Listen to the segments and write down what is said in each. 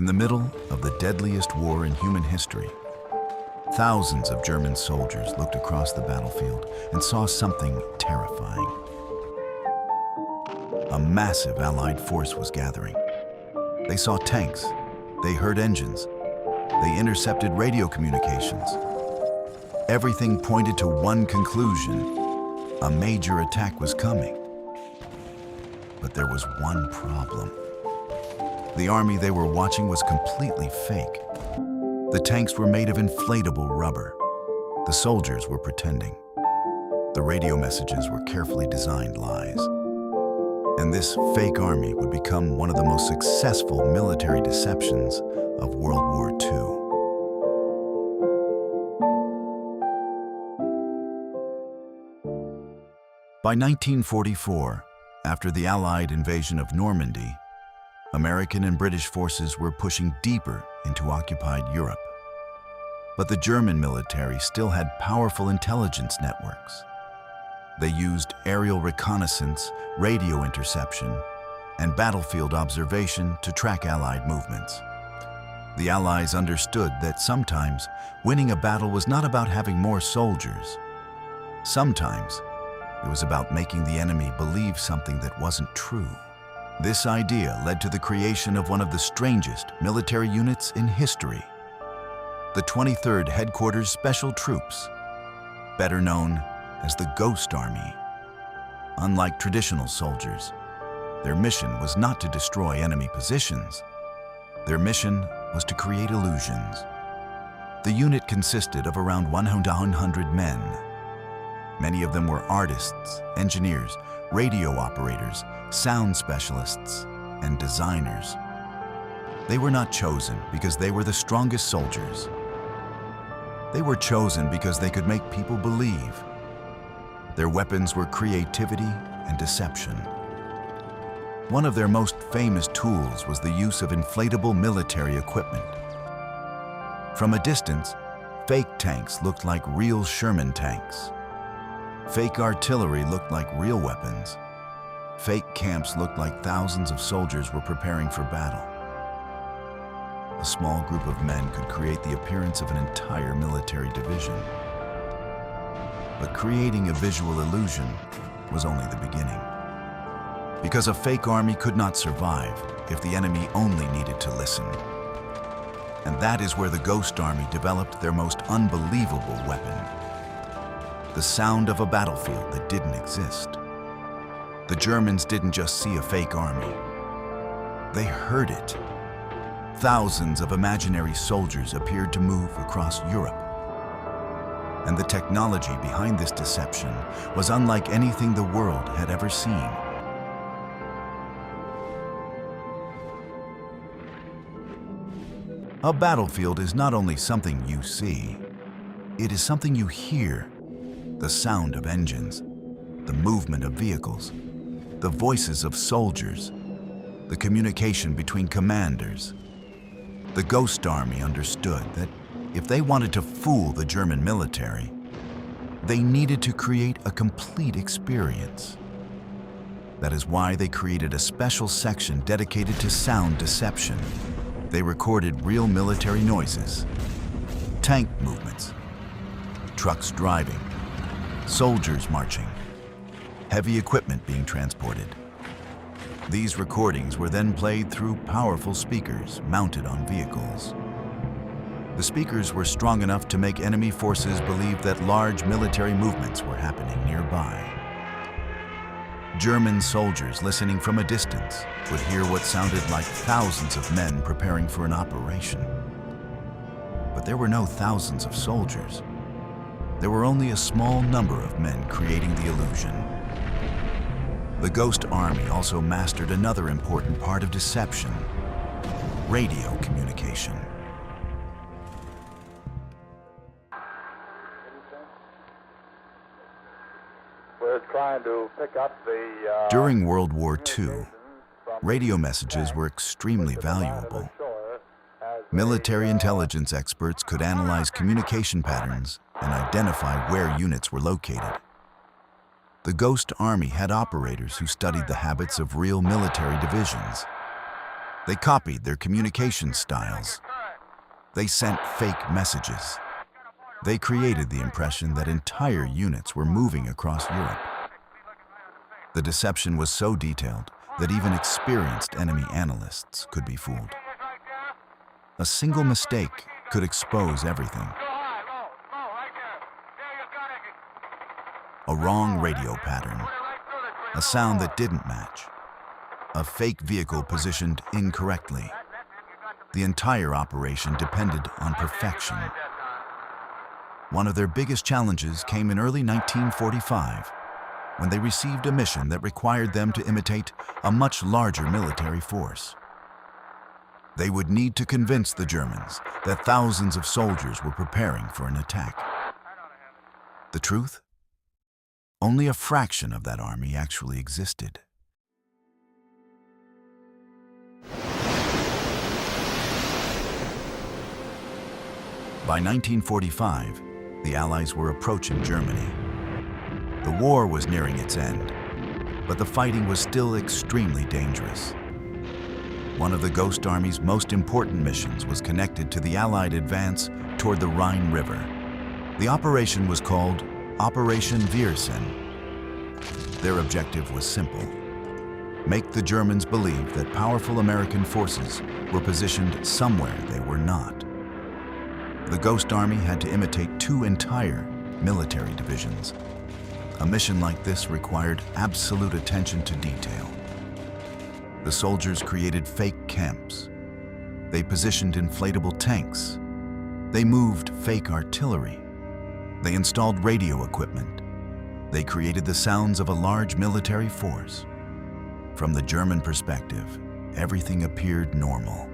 In the middle of the deadliest war in human history, thousands of German soldiers looked across the battlefield and saw something terrifying. A massive Allied force was gathering. They saw tanks, they heard engines, they intercepted radio communications. Everything pointed to one conclusion: a major attack was coming. But there was one problem. The army they were watching was completely fake. The tanks were made of inflatable rubber. The soldiers were pretending. The radio messages were carefully designed lies. And this fake army would become one of the most successful military deceptions of World War II. By 1944, after the Allied invasion of Normandy, American and British forces were pushing deeper into occupied Europe. But the German military still had powerful intelligence networks. They used aerial reconnaissance, radio interception, and battlefield observation to track Allied movements. The Allies understood that sometimes winning a battle was not about having more soldiers. Sometimes it was about making the enemy believe something that wasn't true. This idea led to the creation of one of the strangest military units in history, the 23rd Headquarters Special Troops, better known as the Ghost Army. Unlike traditional soldiers, their mission was not to destroy enemy positions. Their mission was to create illusions. The unit consisted of around 100 men. Many of them were artists, engineers, radio operators, sound specialists, and designers. They were not chosen because they were the strongest soldiers. They were chosen because they could make people believe. Their weapons were creativity and deception. One of their most famous tools was the use of inflatable military equipment. From a distance, fake tanks looked like real Sherman tanks. Fake artillery looked like real weapons. Fake camps looked like thousands of soldiers were preparing for battle. A small group of men could create the appearance of an entire military division. But creating a visual illusion was only the beginning. Because a fake army could not survive if the enemy only needed to listen. And that is where the Ghost Army developed their most unbelievable weapon: the sound of a battlefield that didn't exist. The Germans didn't just see a fake army. They heard it. Thousands of imaginary soldiers appeared to move across Europe. And the technology behind this deception was unlike anything the world had ever seen. A battlefield is not only something you see, it is something you hear. The sound of engines, the movement of vehicles, the voices of soldiers, the communication between commanders. The Ghost Army understood that if they wanted to fool the German military, they needed to create a complete experience. That is why they created a special section dedicated to sound deception. They recorded real military noises, tank movements, trucks driving, soldiers marching, heavy equipment being transported. These recordings were then played through powerful speakers mounted on vehicles. The speakers were strong enough to make enemy forces believe that large military movements were happening nearby. German soldiers listening from a distance would hear what sounded like thousands of men preparing for an operation. But there were no thousands of soldiers. There were only a small number of men creating the illusion. The Ghost Army also mastered another important part of deception: radio communication. We're trying to pick up the... During World War II, radio messages were extremely valuable. Military intelligence experts could analyze communication patterns and identify where units were located. The Ghost Army had operators who studied the habits of real military divisions. They copied their communication styles. They sent fake messages. They created the impression that entire units were moving across Europe. The deception was so detailed that even experienced enemy analysts could be fooled. A single mistake could expose everything. A wrong radio pattern, a sound that didn't match, a fake vehicle positioned incorrectly. The entire operation depended on perfection. One of their biggest challenges came in early 1945, when they received a mission that required them to imitate a much larger military force. They would need to convince the Germans that thousands of soldiers were preparing for an attack. The truth? Only a fraction of that army actually existed. By 1945, the Allies were approaching Germany. The war was nearing its end, but the fighting was still extremely dangerous. One of the Ghost Army's most important missions was connected to the Allied advance toward the Rhine River. The operation was called Operation Viersen. Their objective was simple: make the Germans believe that powerful American forces were positioned somewhere they were not. The Ghost Army had to imitate 2 entire military divisions. A mission like this required absolute attention to detail. The soldiers created fake camps. They positioned inflatable tanks. They moved fake artillery. They installed radio equipment. They created the sounds of a large military force. From the German perspective, everything appeared normal.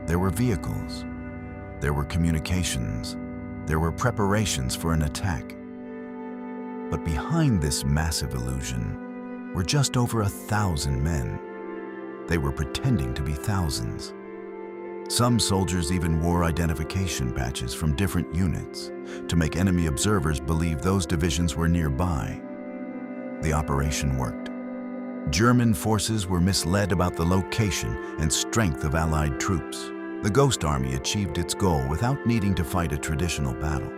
There were vehicles. There were communications. There were preparations for an attack. But behind this massive illusion were just over 1,000 men. They were pretending to be thousands. Some soldiers even wore identification patches from different units to make enemy observers believe those divisions were nearby. The operation worked. German forces were misled about the location and strength of Allied troops. The Ghost Army achieved its goal without needing to fight a traditional battle.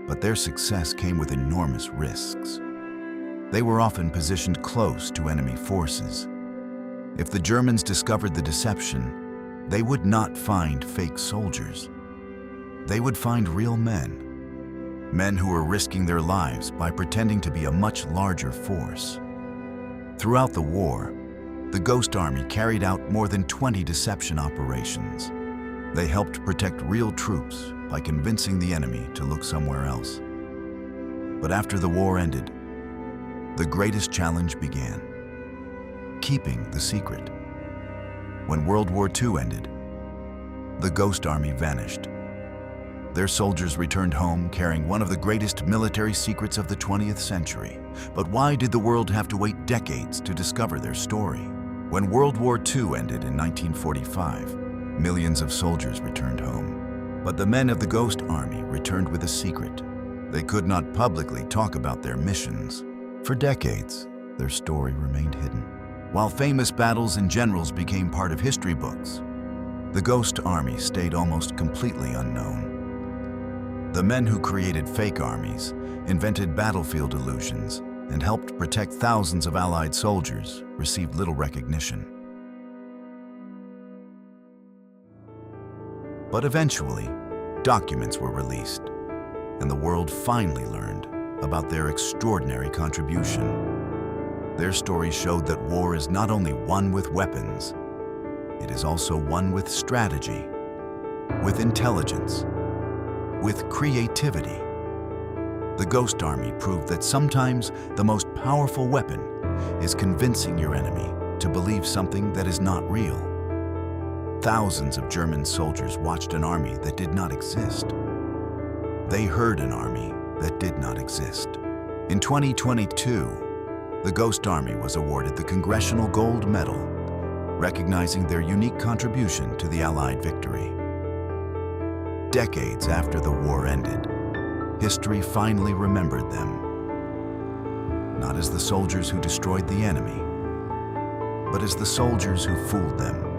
But their success came with enormous risks. They were often positioned close to enemy forces. If the Germans discovered the deception, they would not find fake soldiers. They would find real men. Men who were risking their lives by pretending to be a much larger force. Throughout the war, the Ghost Army carried out more than 20 deception operations. They helped protect real troops by convincing the enemy to look somewhere else. But after the war ended, the greatest challenge began: keeping the secret. When World War II ended, the Ghost Army vanished. Their soldiers returned home carrying one of the greatest military secrets of the 20th century. But why did the world have to wait decades to discover their story? When World War II ended in 1945, millions of soldiers returned home. But the men of the Ghost Army returned with a secret. They could not publicly talk about their missions. For decades, their story remained hidden. While famous battles and generals became part of history books, the Ghost Army stayed almost completely unknown. The men who created fake armies, invented battlefield illusions, and helped protect thousands of Allied soldiers received little recognition. But eventually, documents were released, and the world finally learned about their extraordinary contribution. Their stories showed that war is not only won with weapons, it is also won with strategy, with intelligence, with creativity. The Ghost Army proved that sometimes the most powerful weapon is convincing your enemy to believe something that is not real. Thousands of German soldiers watched an army that did not exist. They heard an army that did not exist. In 2022, the Ghost Army was awarded the Congressional Gold Medal, recognizing their unique contribution to the Allied victory. Decades after the war ended, history finally remembered them. Not as the soldiers who destroyed the enemy, but as the soldiers who fooled them.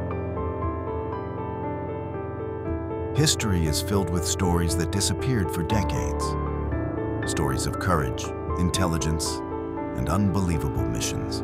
History is filled with stories that disappeared for decades. Stories of courage, intelligence, and unbelievable missions.